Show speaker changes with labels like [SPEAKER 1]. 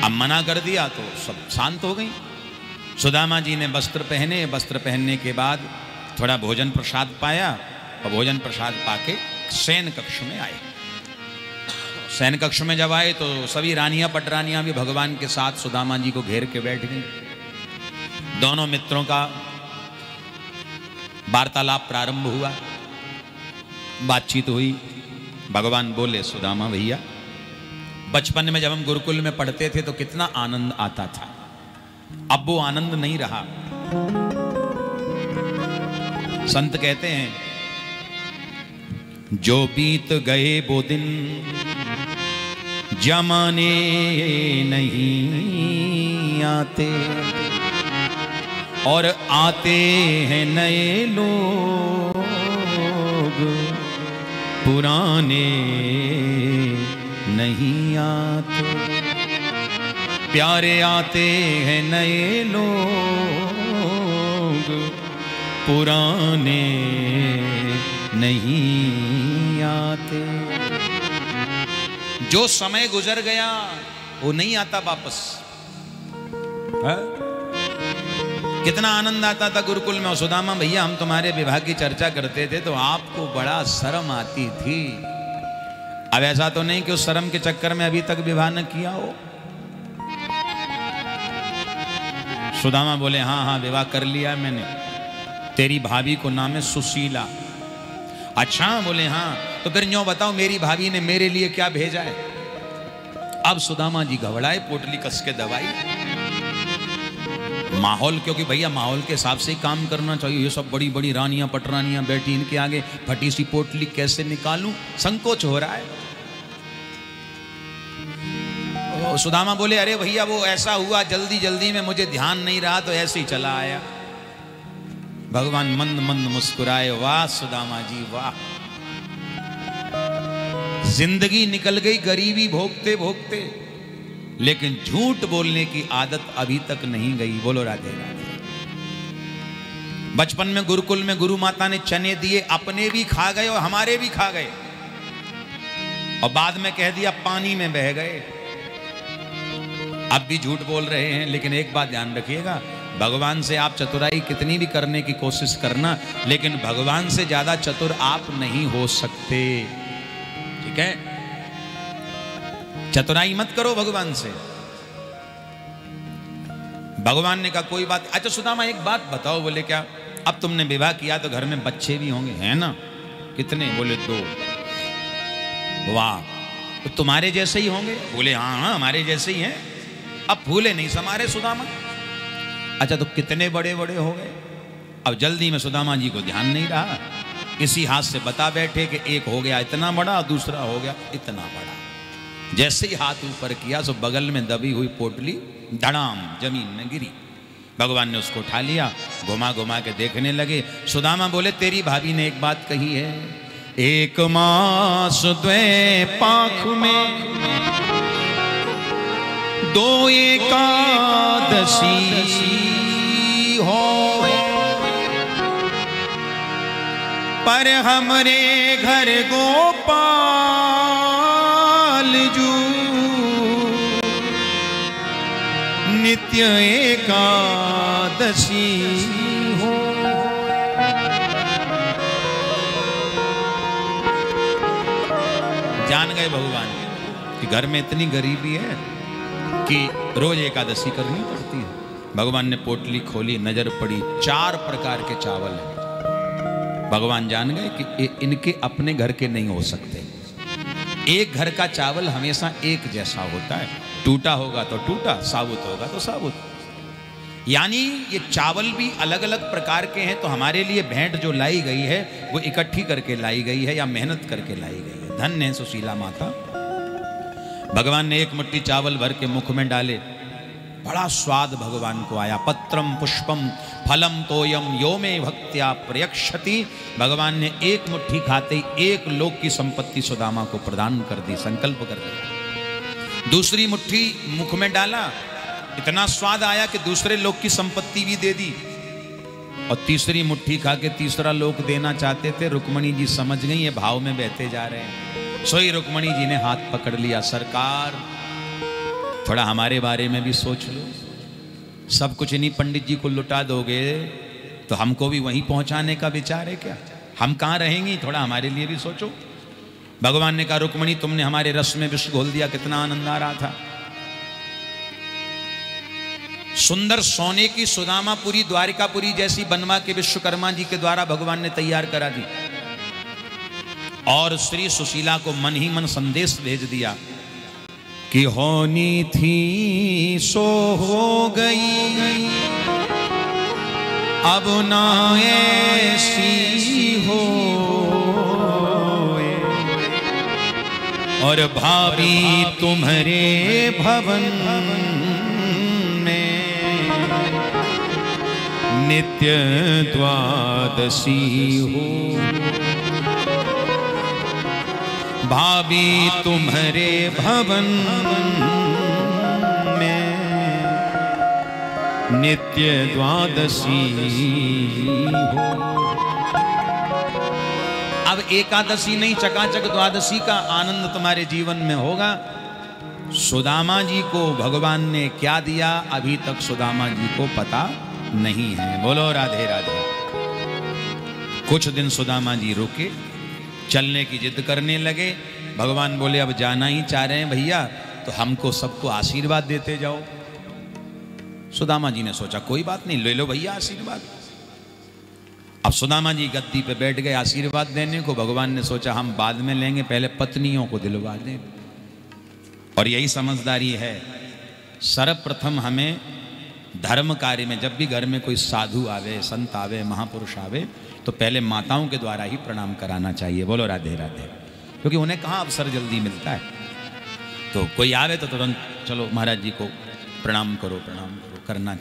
[SPEAKER 1] अब मना कर दिया तो सब शांत हो गई। सुदामा जी ने वस्त्र पहने, वस्त्र पहनने के बाद थोड़ा भोजन प्रसाद पाया और भोजन प्रसाद पाके शयन कक्ष में आए। शयन कक्ष में जब आए तो सभी रानियां पटरानियां भी भगवान के साथ सुदामा जी को घेर के बैठ गई। दोनों मित्रों का वार्तालाप प्रारंभ हुआ, बातचीत हुई। भगवान बोले, सुदामा भैया, बचपन में जब हम गुरुकुल में पढ़ते थे तो कितना आनंद आता था, अब वो आनंद नहीं रहा। संत कहते हैं, जो बीत गए वो दिन जमाने नहीं आते, और आते हैं नए लोग, पुराने नहीं आते। प्यारे आते हैं नए लोग, पुराने नहीं आते। जो समय गुजर गया वो नहीं आता वापस। है? कितना आनंद आता था गुरुकुल में। सुदामा भैया, हम तुम्हारे विवाह की चर्चा करते थे तो आपको बड़ा शर्म आती थी। अब ऐसा तो नहीं कि उस शर्म के चक्कर में अभी तक विवाह न किया हो। सुदामा बोले, हाँ हाँ विवाह कर लिया मैंने, तेरी भाभी को नाम है सुशीला। अच्छा, बोले हाँ, तो फिर यूं बताओ मेरी भाभी ने मेरे लिए क्या भेजा है। अब सुदामा जी घबराए, पोटली कस के दबाई। माहौल, क्योंकि भैया माहौल के हिसाब से ही काम करना चाहिए। ये सब बड़ी बड़ी रानियां पटरानियां बैठी, इनके आगे फटी सी पोटली कैसे निकालूं, संकोच हो रहा है। सुदामा बोले, अरे भैया वो ऐसा हुआ जल्दी जल्दी में, मुझे ध्यान नहीं रहा तो ऐसे ही चला आया। भगवान मंद मंद मुस्कुराए, वाह सुदामा जी वाह, जिंदगी निकल गई गरीबी भोगते भोगते, लेकिन झूठ बोलने की आदत अभी तक नहीं गई। बोलो राधे राधे। बचपन में गुरुकुल में गुरु माता ने चने दिए, अपने भी खा गए और हमारे भी खा गए, और बाद में कह दिया पानी में बह गए। अब भी झूठ बोल रहे हैं। लेकिन एक बात ध्यान रखिएगा, भगवान से आप चतुराई कितनी भी करने की कोशिश करना, लेकिन भगवान से ज्यादा चतुर आप नहीं हो सकते। ठीक है, चतुराई मत करो भगवान से। भगवान ने कहा कोई बात। अच्छा सुदामा एक बात बताओ। बोले क्या? अब तुमने विवाह किया तो घर में बच्चे भी होंगे, हैं ना? कितने? बोले 2। वाह, तो तुम्हारे जैसे ही होंगे? बोले हाँ हाँ हमारे जैसे ही हैं। अब फूले नहीं समारे सुदामा। अच्छा, तो कितने बड़े बड़े हो गए? अब जल्दी में सुदामा जी को ध्यान नहीं रहा, इसी हाथ से बता बैठे कि एक हो गया इतना बड़ा, दूसरा हो गया इतना बड़ा। जैसे ही हाथ ऊपर किया तो बगल में दबी हुई पोटली धड़ाम जमीन में गिरी। भगवान ने उसको उठा लिया, घुमा घुमा के देखने लगे। सुदामा बोले, तेरी भाभी ने एक बात कही है, एक मास द्वे पाख में 2 एकादशी हो, पर हमरे घर गोपाल जू नित्य एकादशी हो। जान गए भगवान कि घर में इतनी गरीबी है कि रोज एकादशी करनी पड़ती है। भगवान ने पोटली खोली, नजर पड़ी 4 प्रकार के चावल हैं। भगवान जान गए कि इनके अपने घर के नहीं हो सकते। एक घर का चावल हमेशा एक जैसा होता है, टूटा होगा तो टूटा, साबुत होगा तो साबुत। यानी ये चावल भी अलग अलग प्रकार के हैं। तो हमारे लिए भेंट जो लाई गई है वो इकट्ठी करके लाई गई है या मेहनत करके लाई गई है। धन्य है सुशीला माता। भगवान ने एक मुट्ठी चावल भर के मुख में डाले, बड़ा स्वाद भगवान को आया। पत्रम पुष्पम फलम तोयम यो में भक्त्या प्रयक्षति। भगवान ने एक मुट्ठी खाते ही 1 लोक की संपत्ति सुदामा को प्रदान कर दी, संकल्प कर दिया। दूसरी मुट्ठी मुख में डाला, इतना स्वाद आया कि दूसरे लोक की संपत्ति भी दे दी। और तीसरी मुट्ठी खा के तीसरा लोक देना चाहते थे। रुक्मणी जी समझ गई ये भाव में बहते जा रहे हैं। सोई रुक्मणी जी ने हाथ पकड़ लिया, सरकार थोड़ा हमारे बारे में भी सोच लो। सब कुछ इन्हीं पंडित जी को लुटा दोगे तो हमको भी वहीं पहुंचाने का विचार है क्या? हम कहाँ रहेंगी? थोड़ा हमारे लिए भी सोचो। भगवान ने कहा रुक्मणी तुमने हमारे रस में विष घोल दिया, कितना आनंद आ रहा था। सुंदर सोने की सुदामापुरी, द्वारिकापुरी जैसी बनवा के विश्वकर्मा जी के द्वारा भगवान ने तैयार करा दी और श्री सुशीला को मन ही मन संदेश भेज दिया कि होनी थी सो हो गई, अब ना ऐसी हो, और भाभी तुम्हारे भवन में नित्य द्वादशी हो, भाभी तुम्हारे भवन में नित्य द्वादशी हो। अब एकादशी नहीं, चकाचक द्वादशी का आनंद तुम्हारे जीवन में होगा। सुदामा जी को भगवान ने क्या दिया अभी तक सुदामा जी को पता नहीं है। बोलो राधे राधे। कुछ दिन सुदामा जी रुके, चलने की जिद करने लगे। भगवान बोले अब जाना ही चाह रहे हैं भैया तो हमको सबको आशीर्वाद देते जाओ। सुदामा जी ने सोचा कोई बात नहीं, ले लो भैया आशीर्वाद। अब सुदामा जी गद्दी पे बैठ गए आशीर्वाद देने को। भगवान ने सोचा हम बाद में लेंगे, पहले पत्नियों को दिलवा दें। और यही समझदारी है। सर्वप्रथम हमें धर्म कार्य में, जब भी घर में कोई साधु आवे, संत आवे, महापुरुष आवे, तो पहले माताओं के द्वारा ही प्रणाम कराना चाहिए। बोलो राधे राधे। क्योंकि उन्हें कहाँ अवसर जल्दी मिलता है। तो कोई आवे तो तुरंत चलो महाराज जी को प्रणाम करो करना